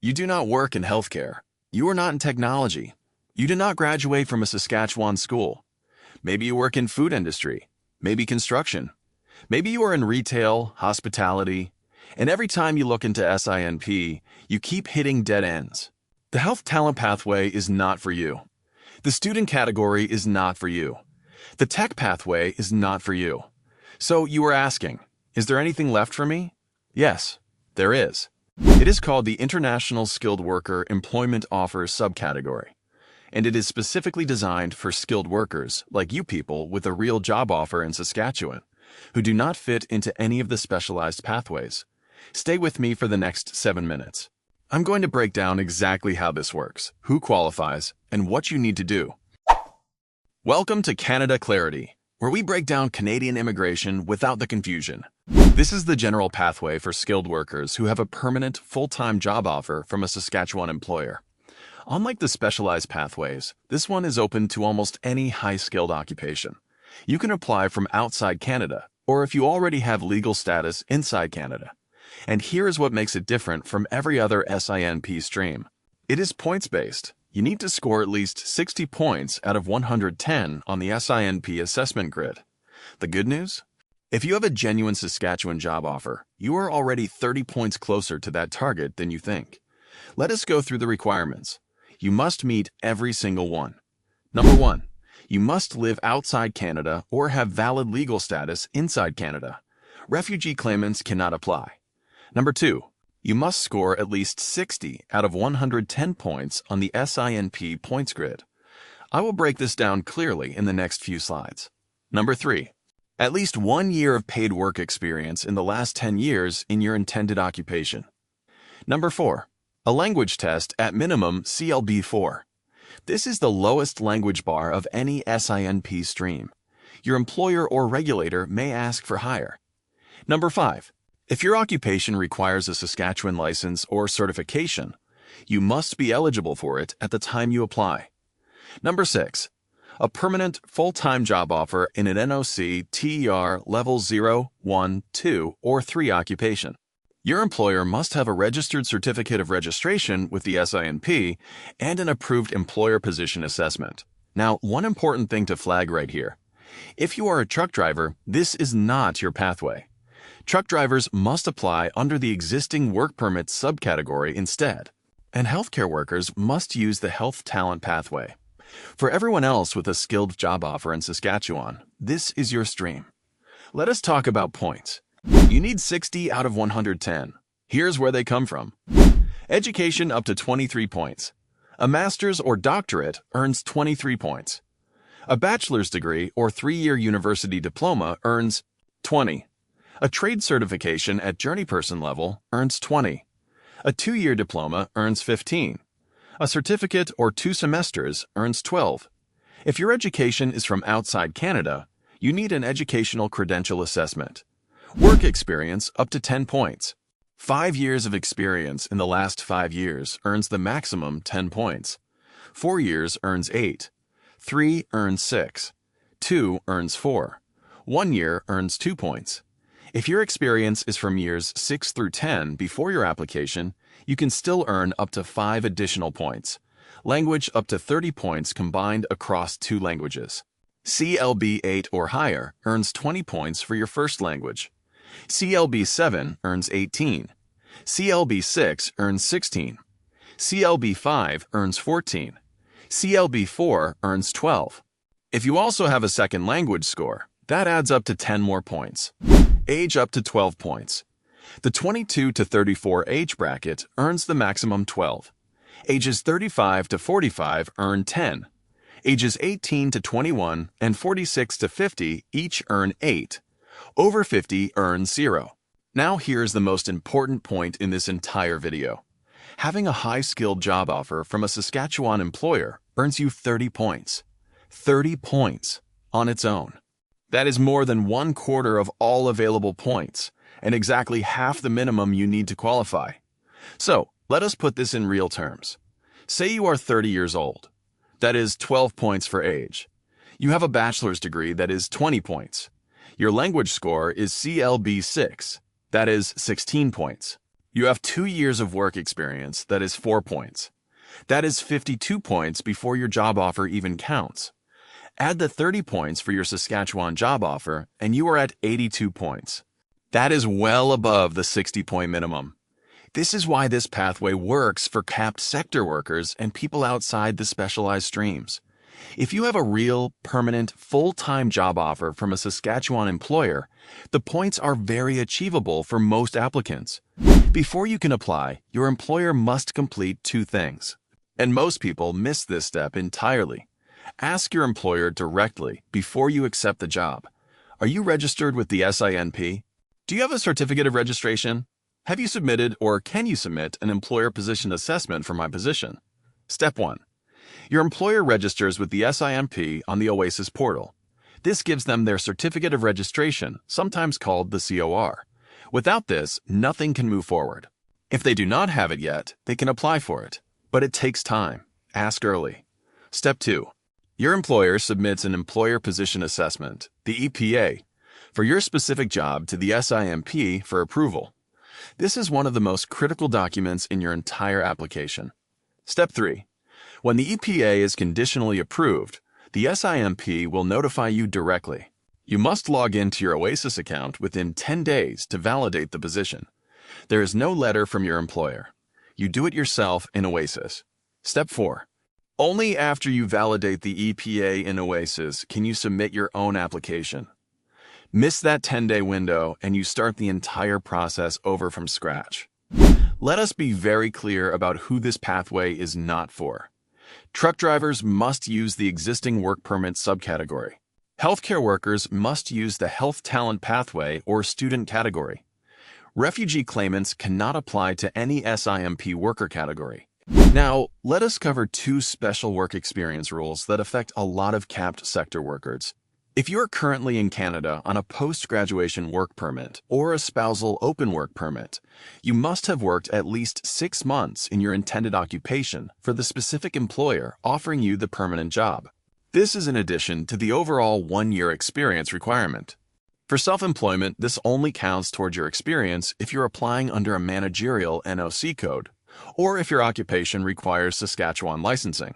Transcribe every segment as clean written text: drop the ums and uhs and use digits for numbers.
You do not work in healthcare. You are not in technology. You did not graduate from a Saskatchewan school. Maybe you work in food industry, maybe construction. Maybe you are in retail, hospitality, and every time you look into SINP, you keep hitting dead ends. The health talent pathway is not for you. The student category is not for you. The tech pathway is not for you. So you are asking, is there anything left for me? Yes, there is. It is called the International Skilled Worker Employment Offers subcategory, and it is specifically designed for skilled workers like you people with a real job offer in Saskatchewan, who do not fit into any of the specialized pathways. Stay with me for the next 7 minutes. I'm going to break down exactly how this works, who qualifies, and what you need to do. Welcome to Canada Clarity, where we break down Canadian immigration without the confusion. This is the general pathway for skilled workers who have a permanent, full-time job offer from a Saskatchewan employer. Unlike the specialized pathways, this one is open to almost any high-skilled occupation. You can apply from outside Canada, or if you already have legal status inside Canada. And here is what makes it different from every other SINP stream. It is points-based. You need to score at least 60 points out of 110 on the SINP assessment grid. The good news? If you have a genuine Saskatchewan job offer, you are already 30 points closer to that target than you think. Let us go through the requirements. You must meet every single one. Number 1. You must live outside Canada or have valid legal status inside Canada. Refugee claimants cannot apply. Number 2. You must score at least 60 out of 110 points on the SINP points grid. I will break this down clearly in the next few slides. Number 3. At least 1 year of paid work experience in the last 10 years in your intended occupation. Number 4. A language test at minimum CLB4. This is the lowest language bar of any SINP stream. Your employer or regulator may ask for higher. Number 5. If your occupation requires a Saskatchewan license or certification, you must be eligible for it at the time you apply. Number 6. A permanent full-time job offer in an NOC TER level 0, 1, 2, or 3 occupation. Your employer must have a registered certificate of registration with the SINP and an approved employer position assessment. Now, one important thing to flag right here. If you are a truck driver, this is not your pathway. Truck drivers must apply under the existing work permit subcategory instead, and healthcare workers must use the health talent pathway. For everyone else with a skilled job offer in Saskatchewan, this is your stream. Let us talk about points. You need 60 out of 110. Here's where they come from. Education up to 23 points. A master's or doctorate earns 23 points. A bachelor's degree or 3-year university diploma earns 20. A trade certification at journeyperson level earns 20. A 2-year diploma earns 15. A certificate or 2 semesters earns 12. If your education is from outside Canada, you need an educational credential assessment. Work experience up to 10 points. 5 years of experience in the last 5 years earns the maximum 10 points. 4 years earns 8. 3 earns 6. 2 earns 4. 1 year earns 2 points. If your experience is from years 6 through 10 before your application, you can still earn up to 5 additional points. Language up to 30 points combined across 2 languages. CLB 8 or higher earns 20 points for your first language. CLB 7 earns 18. CLB 6 earns 16. CLB 5 earns 14. CLB 4 earns 12. If you also have a second language score, that adds up to 10 more points. Age up to 12 points. The 22 to 34 age bracket earns the maximum 12. Ages 35 to 45 earn 10. Ages 18 to 21 and 46 to 50 each earn 8. Over 50 earn 0. Now here's the most important point in this entire video. Having a high-skilled job offer from a Saskatchewan employer earns you 30 points. 30 points on its own. That is more than 1/4 of all available points, and exactly half the minimum you need to qualify. So, let us put this in real terms. Say you are 30 years old. That is 12 points for age. You have a bachelor's degree that is 20 points. Your language score is CLB 6. That is 16 points. You have 2 years of work experience, that is 4 points. That is 52 points before your job offer even counts. Add the 30 points for your Saskatchewan job offer, and you are at 82 points. That is well above the 60-point minimum. This is why this pathway works for capped sector workers and people outside the specialized streams. If you have a real, permanent, full-time job offer from a Saskatchewan employer, the points are very achievable for most applicants. Before you can apply, your employer must complete 2 things. And most people miss this step entirely. Ask your employer directly before you accept the job. Are you registered with the SINP? Do you have a certificate of registration? Have you submitted or can you submit an employer position assessment for my position? Step 1. Your employer registers with the SINP on the OASIS portal. This gives them their certificate of registration, sometimes called the COR. Without this, nothing can move forward. If they do not have it yet, they can apply for it. But it takes time. Ask early. Step 2. Your employer submits an employer position assessment, the EPA, for your specific job to the SINP for approval. This is one of the most critical documents in your entire application. Step 3. When the EPA is conditionally approved, the SINP will notify you directly. You must log into your OASIS account within 10 days to validate the position. There is no letter from your employer. You do it yourself in OASIS. Step 4. Only after you validate the EPA in OASIS can you submit your own application. Miss that 10-day window and you start the entire process over from scratch. Let us be very clear about who this pathway is not for. Truck drivers must use the existing work permit subcategory. Healthcare workers must use the health talent pathway or student category. Refugee claimants cannot apply to any SINP worker category. Now, let us cover 2 special work experience rules that affect a lot of capped sector workers. If you are currently in Canada on a post-graduation work permit or a spousal open work permit, you must have worked at least 6 months in your intended occupation for the specific employer offering you the permanent job. This is in addition to the overall 1-year experience requirement. For self-employment, this only counts towards your experience if you're applying under a managerial NOC code, or if your occupation requires Saskatchewan licensing.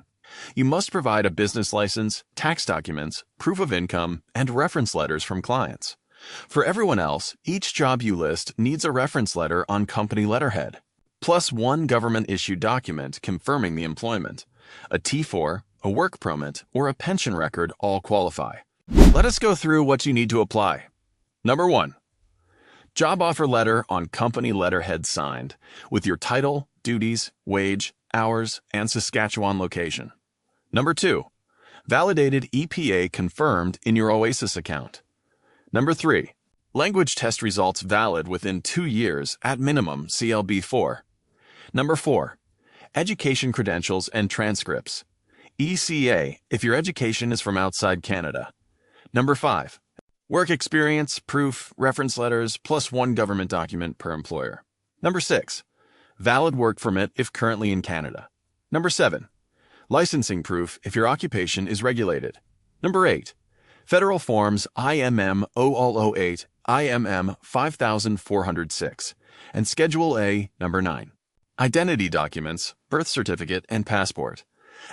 You must provide a business license, tax documents, proof of income, and reference letters from clients. For everyone else, each job you list needs a reference letter on company letterhead, plus 1 government-issued document confirming the employment. A T4, a work permit, or a pension record all qualify. Let us go through what you need to apply. Number 1. Job offer letter on company letterhead signed, with your title, duties, wage, hours, and Saskatchewan location. Number 2. Validated EPA confirmed in your OASIS account. Number 3. Language test results valid within 2 years at minimum CLB4. Number 4. Education credentials and transcripts. ECA if your education is from outside Canada. Number 5. Work experience, proof, reference letters, plus 1 government document per employer. Number 6. Valid work permit if currently in Canada. Number 7. Licensing proof if your occupation is regulated. Number 8. Federal Forms IMM 0008, IMM 5406, and Schedule A, Number 9. Identity documents, birth certificate, and passport.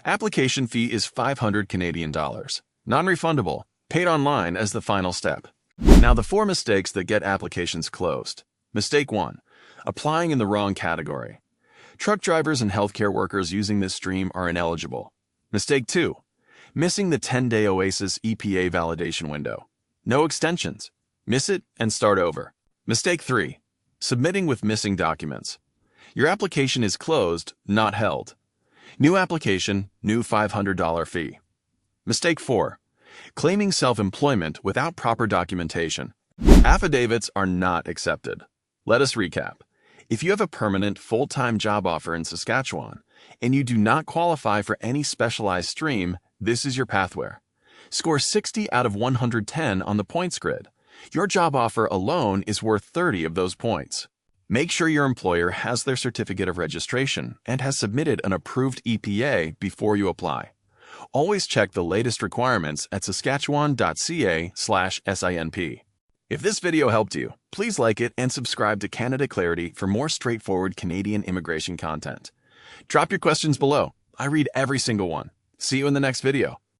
Application fee is $500 Canadian dollars. Non-refundable, paid online as the final step. Now the 4 mistakes that get applications closed. Mistake 1. Applying in the wrong category. Truck drivers and healthcare workers using this stream are ineligible. Mistake 2. Missing the 10-day OASIS EPA validation window. No extensions. Miss it and start over. Mistake 3. Submitting with missing documents. Your application is closed, not held. New application, new $500 fee. Mistake 4. Claiming self-employment without proper documentation. Affidavits are not accepted. Let us recap. If you have a permanent, full-time job offer in Saskatchewan, and you do not qualify for any specialized stream, this is your pathway. Score 60 out of 110 on the points grid. Your job offer alone is worth 30 of those points. Make sure your employer has their certificate of registration and has submitted an approved EPA before you apply. Always check the latest requirements at saskatchewan.ca/SINP. If this video helped you, please like it and subscribe to Canada Clarity for more straightforward Canadian immigration content. Drop your questions below. I read every single one. See you in the next video.